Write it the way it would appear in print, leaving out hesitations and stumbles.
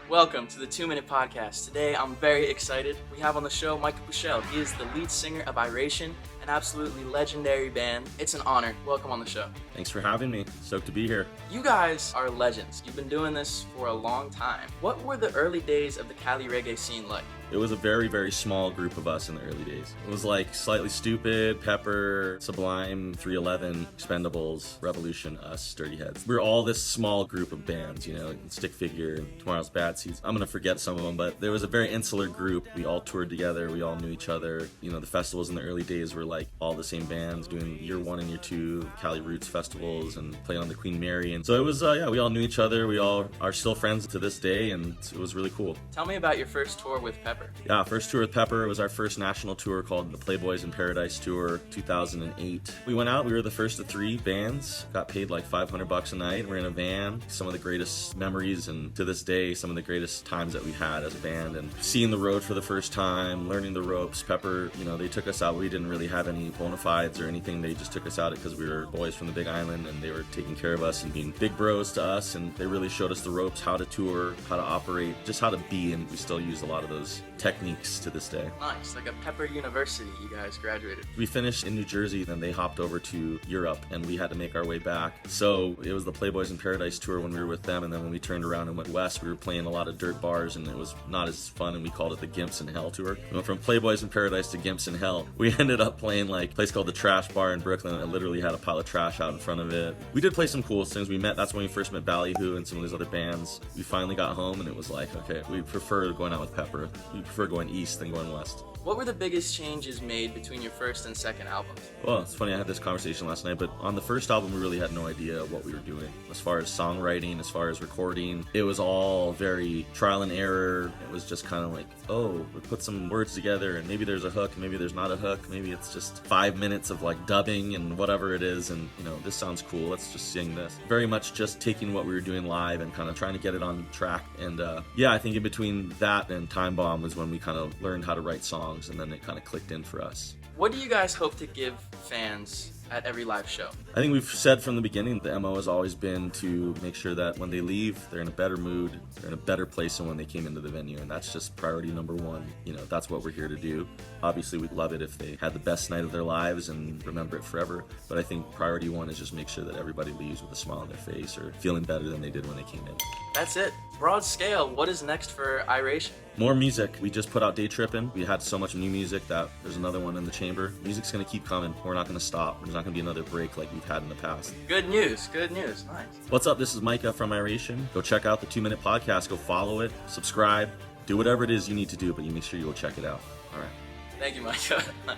Welcome to the 2-Minute Podcast. Today, I'm very excited. We have on the show Micah Poosh. He is the lead singer of Iration, an absolutely legendary band. It's an honor. Welcome on the show. Thanks for having me. Stoked to be here. You guys are legends. You've been doing this for a long time. What were the early days of the Cali reggae scene like? It was a very, very small group of us in the early days. It was like Slightly Stupid, Pepper, Sublime, 311, Expendables, Revolution, us, Dirty Heads. We're all this small group of bands, Stick Figure, Tomorrow's Bad Seeds. I'm gonna forget some of them, but there was a very insular group. We all toured together, we all knew each other. The festivals in the early days were like all the same bands doing year one and year two Cali Roots festivals and playing on the Queen Mary. And so it was, we all knew each other. We all are still friends to this day, and it was really cool. Tell me about your first tour with Pepper. Yeah, first tour with Pepper. It was our first national tour called the Playboys in Paradise Tour 2008. We went out, we were the first of 3 bands, got paid like $500 a night. We're in a van. Some of the greatest memories, and to this day, some of the greatest times that we had as a band, and seeing the road for the first time, learning the ropes. Pepper, they took us out. We didn't really have any bona fides or anything. They just took us out because we were boys from the Big Island, and they were taking care of us and being big bros to us, and they really showed us the ropes, how to tour, how to operate, just how to be, and we still use a lot of those techniques to this day. Nice, like a Pepper University you guys graduated. We finished in New Jersey, then they hopped over to Europe, and we had to make our way back. So it was the Playboys in Paradise tour when we were with them, and then when we turned around and went west, we were playing a lot of dirt bars, and it was not as fun, and we called it the Gimps in Hell tour. We went from Playboys in Paradise to Gimps in Hell. We ended up playing like a place called the Trash Bar in Brooklyn, and it literally had a pile of trash out in front of it. We did play some cool things. That's when we first met Ballyhoo and some of these other bands. We finally got home, and it was like, okay, we prefer going out with Pepper. We prefer going east than going west. What were the biggest changes made between your first and second albums? Well, it's funny, I had this conversation last night, but on the first album, we really had no idea what we were doing. As far as songwriting, as far as recording, it was all very trial and error. It was just kind of like, we put some words together, and maybe there's a hook, maybe there's not a hook, maybe it's just 5 minutes of like dubbing and whatever it is, and this sounds cool, let's just sing this. Very much just taking what we were doing live and kind of trying to get it on track. And I think in between that and Time Bomb was when we kind of learned how to write songs, and then it kind of clicked in for us. What do you guys hope to give fans at every live show? I think we've said from the beginning, the MO has always been to make sure that when they leave, they're in a better mood, they're in a better place than when they came into the venue, and that's just priority number one. That's what we're here to do. Obviously, we'd love it if they had the best night of their lives and remember it forever, but I think priority one is just make sure that everybody leaves with a smile on their face or feeling better than they did when they came in. That's it. Broad scale, what is next for Iration? More music. We just put out Day Trippin'. We had so much new music that there's another one in the chamber. Music's going to keep coming. We're not going to stop. There's not going to be another break like we've had in the past. Good news. Nice. What's up? This is Micah from Iration. Go check out the 2-Minute Podcast. Go follow it. Subscribe. Do whatever it is you need to do, but you make sure you go check it out. All right. Thank you, Micah. Nice.